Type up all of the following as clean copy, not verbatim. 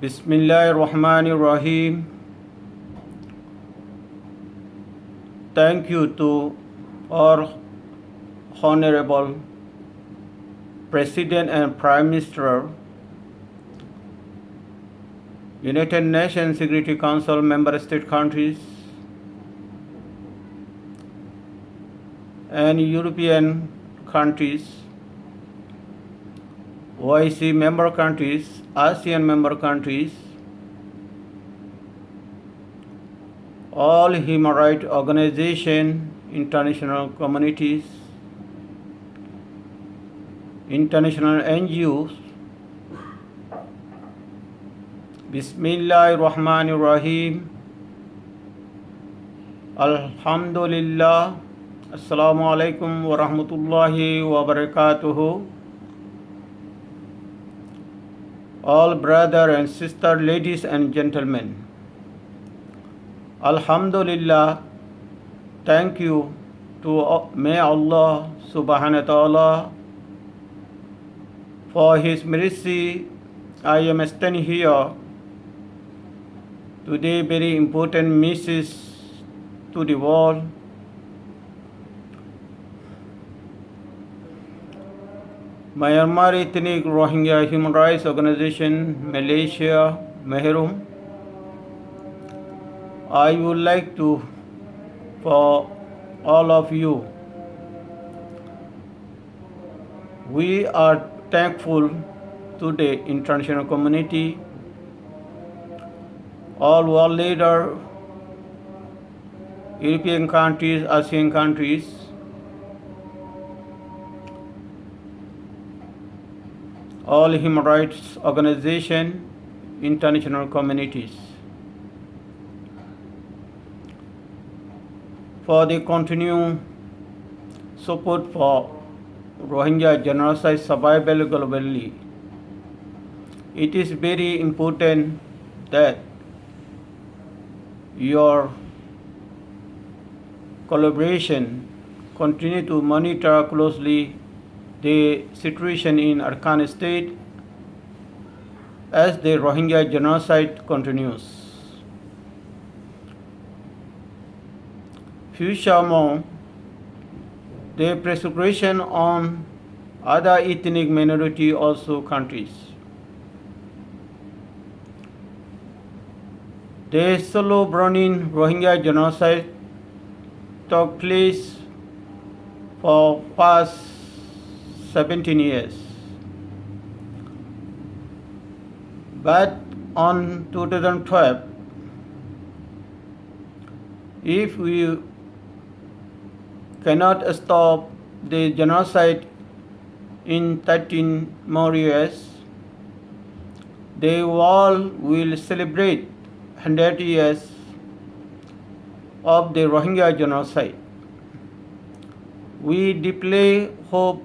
Bismillahirrahmanirrahim. Thank you to our Honorable President and Prime Minister, United Nations Security Council member state countries, and European countries, OIC member countries, ASEAN member countries, all human rights organizations, international communities, international NGOs. Bismillahirrahmanirrahim. Alhamdulillah. Assalamu alaikum wa rahmatullahi wa barakatuhu. All brother and sister, ladies and gentlemen. Alhamdulillah. Thank you to may Allah subhanahu wa ta'ala for His mercy. I am standing here today, very important message to the world. Myanmar Ethnic Rohingya Human Rights Organization, Malaysia, Mehrum. I would like to, for all of you, we are thankful to the international community, all world leaders, European countries, ASEAN countries, all human rights organizations, international communities, for the continued support for Rohingya genocide survival globally. It is very important that your collaboration continue to monitor closely the situation in Arakan State as the Rohingya genocide continues. Furthermore, the persecution on other ethnic minority also countries. The slow burning Rohingya genocide took place for past 17 years. But on 2012, if we cannot stop the genocide in 13 more years, the world will celebrate 100 years of the Rohingya genocide. We deeply hope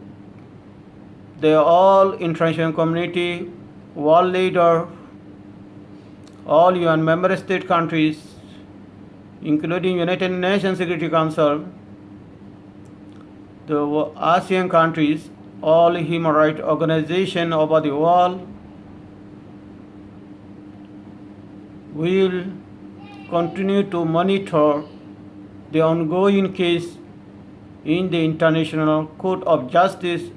the all international community, world leaders, all UN member state countries, including United Nations Security Council, the ASEAN countries, all human rights organizations over the world will continue to monitor the ongoing case in the International Court of Justice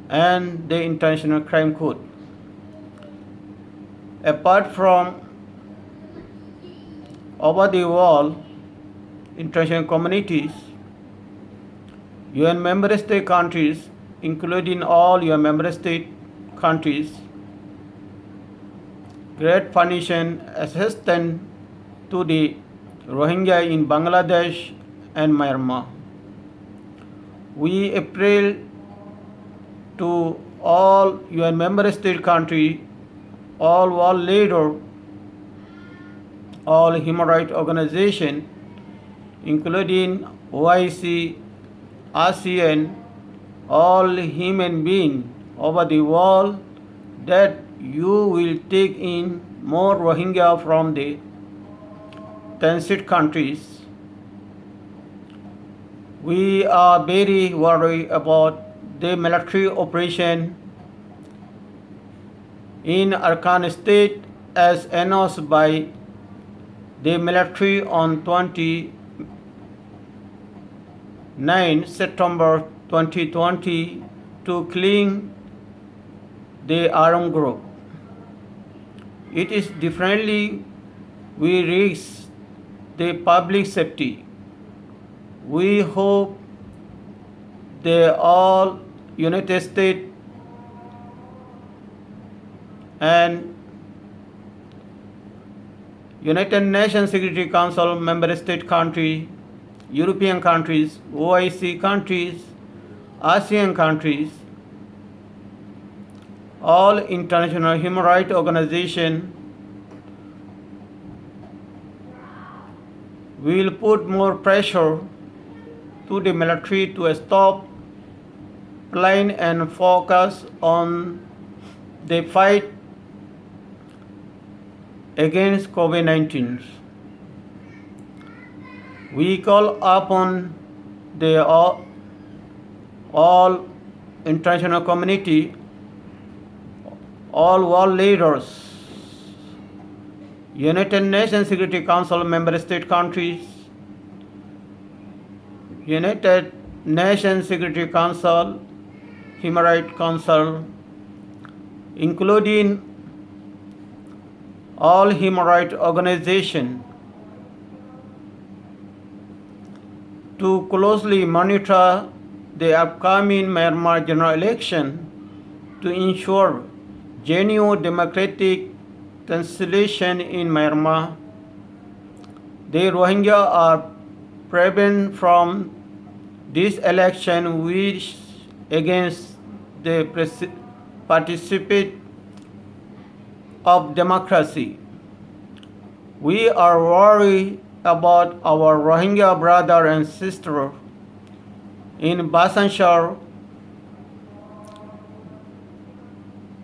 and the International Crime Court. Apart from over the world, international communities, UN member state countries, including all UN member state countries, great financial assistance to the Rohingya in Bangladesh and Myanmar. We appeal to all UN member state countries, all world leaders, all human rights organizations, including OIC, ASEAN, all human beings over the world, that you will take in more Rohingya from the transit countries. We are very worried about the military operation in Arakan State as announced by the military on 29 September 2020 to killing the armed group. It is differently we risk the public safety. We hope the all United States and United Nations Security Council member state countries, European countries, OIC countries, ASEAN countries, all international human rights organizations will put more pressure to the military to stop playing and focus on the fight against COVID-19. We call upon the all international community, all world leaders, United Nations Security Council member state countries, United Nations Security Council, Human Rights Council, including all human rights organizations, to closely monitor the upcoming Myanmar general election to ensure genuine democratic transition in Myanmar. The Rohingya are prevented from this election, which against the participate of democracy. We are worried about our Rohingya brother and sister in Bhasan Char,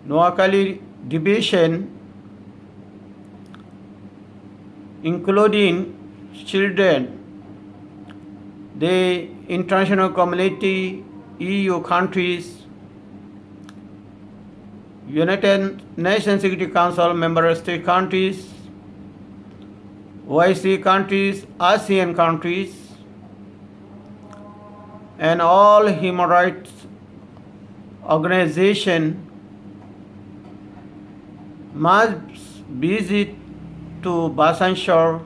Noakhali division, including children. The international community, EU countries, United Nations Security Council member state countries, OIC countries, ASEAN countries, and all human rights organizations must visit to Bhasan Char,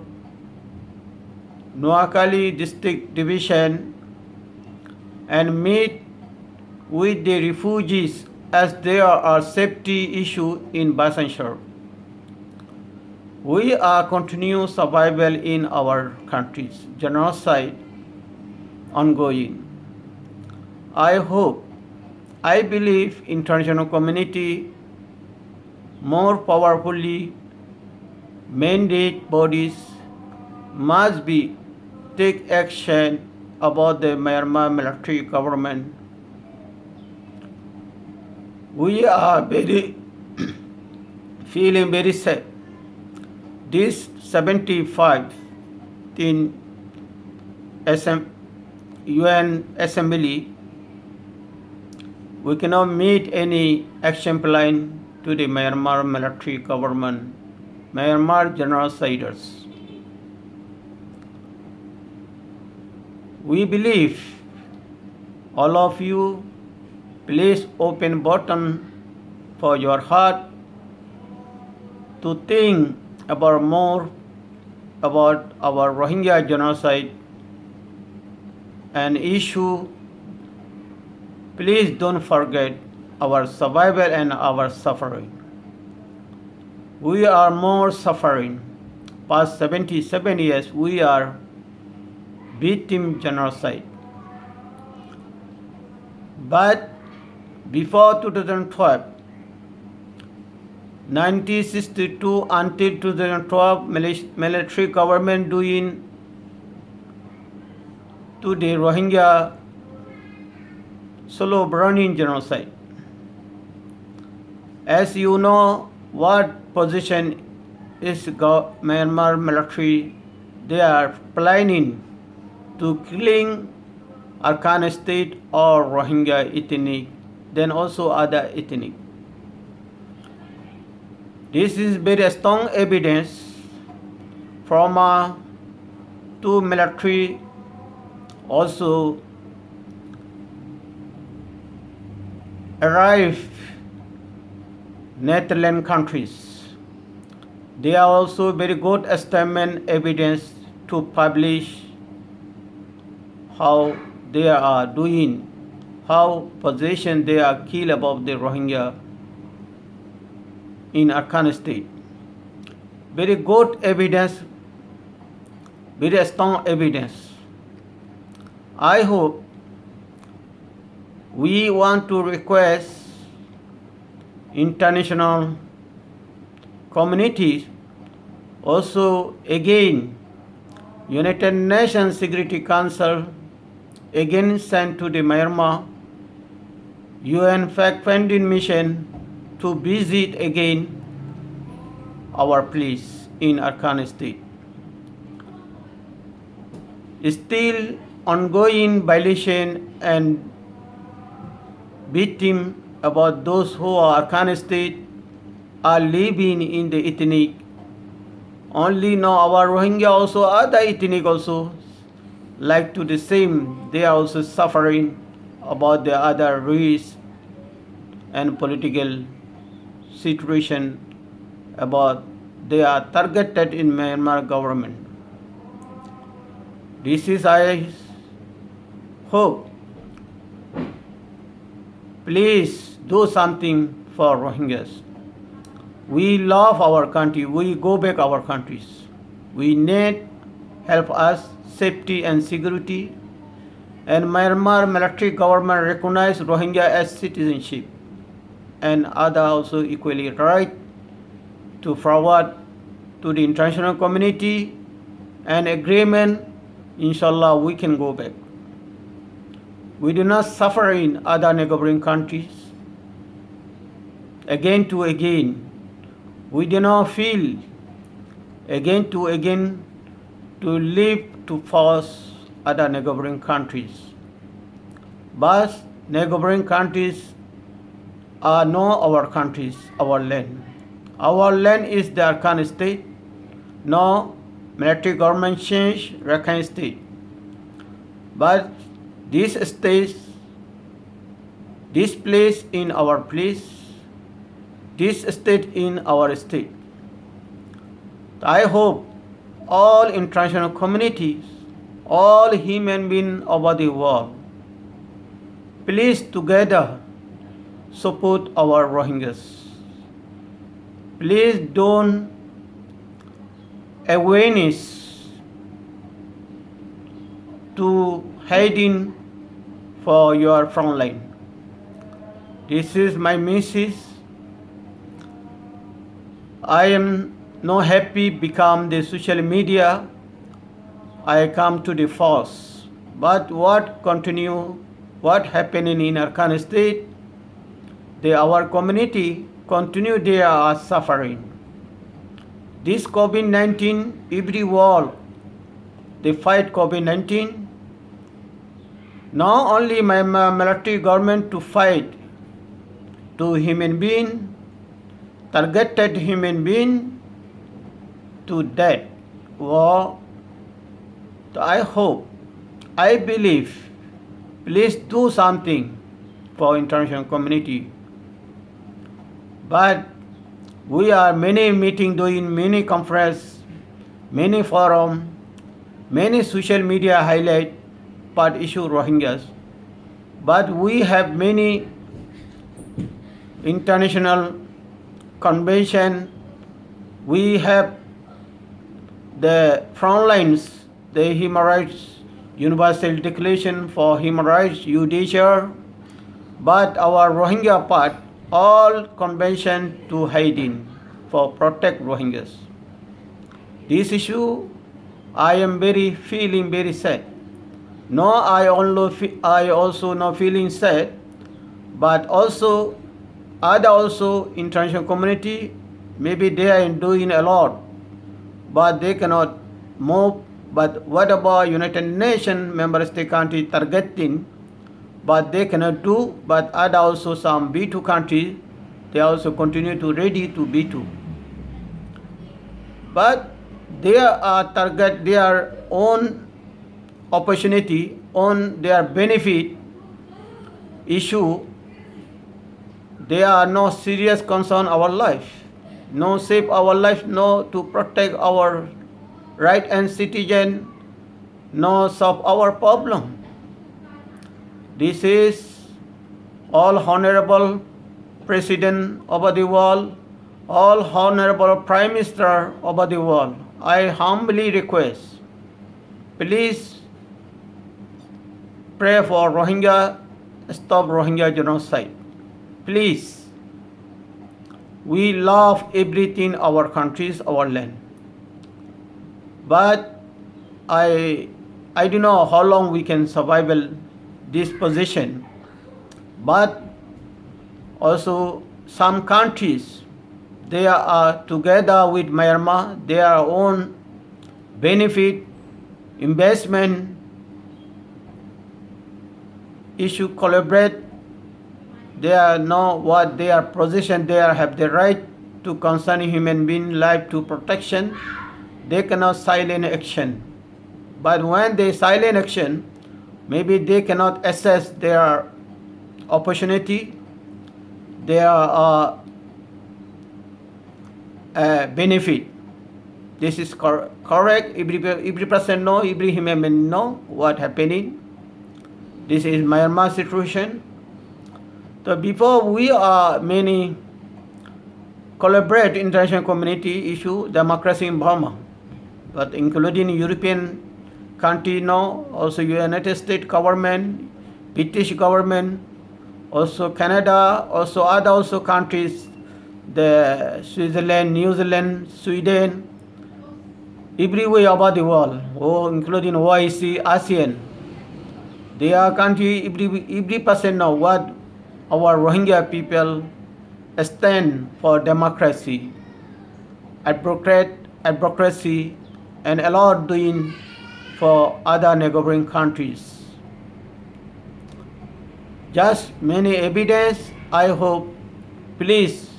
Noakhali district division and meet with the refugees as there are safety issues in Bhasan Char. We are continuing survival in our countries, genocide ongoing. I believe international community more powerfully mandate bodies must be take action about the Myanmar military government. We are feeling very sad. This 75 in UN Assembly, we cannot meet any action plan to the Myanmar military government, Myanmar genociders. We believe all of you please open button for your heart to think about more about our Rohingya genocide and issue. Please don't forget our survival and our suffering. We are more suffering. Past 77 years, we are victim genocide. But before 2012, 1962 until 2012, military government doing to the Rohingya slow burning genocide. As you know, what position is Myanmar military? They are planning to killing Arakan state or Rohingya ethnic, then also other ethnic. This is very strong evidence from two military also arrived Netherlands countries. They are also very good statement evidence to publish how they are doing, how possession they are killed about the Rohingya in Arakan state. Very good evidence, very strong evidence. I hope we want to request international communities also again United Nations Security Council again sent to the Myanmar UN fact-finding mission to visit again our place in Arakan state. Still ongoing violation and victim about those who are Arakan state are living in the ethnic. Only now our Rohingya also, other ethnic also like to the same. They are also suffering about the other race and political situation about they are targeted in Myanmar government. This is I hope. Please do something for Rohingyas. We love our country. We go back our countries. We need help us safety and security. And Myanmar military government recognize Rohingya as citizenship and other also equally right to forward to the international community an agreement. Inshallah, we can go back. We do not suffer in other neighboring countries. Again to again, we do not feel again to live to force other neighboring countries. But neighboring countries are not our countries, our land. Our land is the Arakan state. Now military government changed Rakhine state. But this state, this place in our place, this state in our state. I hope all international communities, all human beings over the world, please together support our Rohingyas. Please don't awareness to hiding for your front line. This is my message. I am not happy become the social media. I come to the force. But what happening in Arakan state? Our community continue they are suffering. This COVID-19, every world, they fight COVID-19. Not only my military government to fight to human being, targeted human being to death. War. I hope, I believe, please do something for international community. But we are many meeting doing many conference, many forum, many social media highlight part issue Rohingyas. But we have many international convention. We have the front lines, the human rights, Universal Declaration for Human Rights, UDHR. But our Rohingya part, all convention to hiding for protect Rohingyas. This issue, I am feeling very sad. No, I also not feeling sad, but also other also international community, maybe they are doing a lot, but they cannot move. But what about United Nations member state country targeting? But they cannot do. But other also some B2 countries, they also continue to ready to B2. but they target their own opportunity, on their benefit issue. They are no serious concern our life, no save our life, no to protect our right and citizen, no solve our problem. This is all honorable President of the world, all honorable Prime Minister of the world. I humbly request, please pray for Rohingya, stop Rohingya genocide. Please, we love everything, our countries, our land. But I don't know how long we can survive this position. But also some countries, they are together with Myanmar, their own benefit, investment issue, collaborate. They are know what their position, they have the right to concern human being life to protection. They cannot silent action. But when they silent action, maybe they cannot assess their opportunity, their benefit. This is correct. Every person know, every human being know what happening. This is Myanmar situation. So before we are many collaborate international community issue democracy in Burma, but including European country now, also United States government, British government, also Canada, also other also countries, the Switzerland, New Zealand, Sweden, everywhere about the world, including OIC, ASEAN. They are country, every person know what our Rohingya people stand for democracy, advocacy, and a lot doing for other neighboring countries. Just many evidence, I hope, please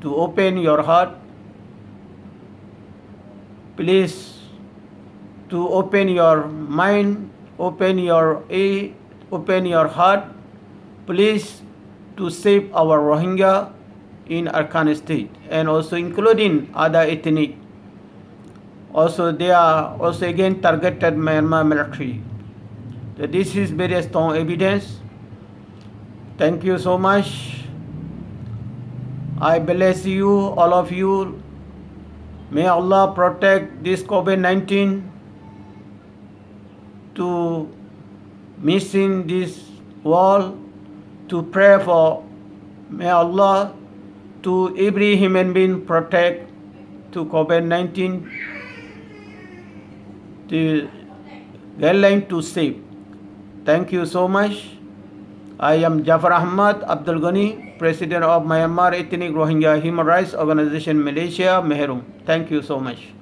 to open your heart, please to open your mind, open your heart, please to save our Rohingya in Arakan state, and also including other ethnic. Also they are also again targeted Myanmar military. So this is very strong evidence. Thank you so much. I bless you, all of you. May Allah protect this COVID-19 to missing this world, to pray for, may Allah to every human being protect to COVID-19, the guideline to save. Thank you so much. I am Jafar Ahmad Abdul Ghani, President of Myanmar Ethnic Rohingya Human Rights Organization Malaysia, Meherum. Thank you so much.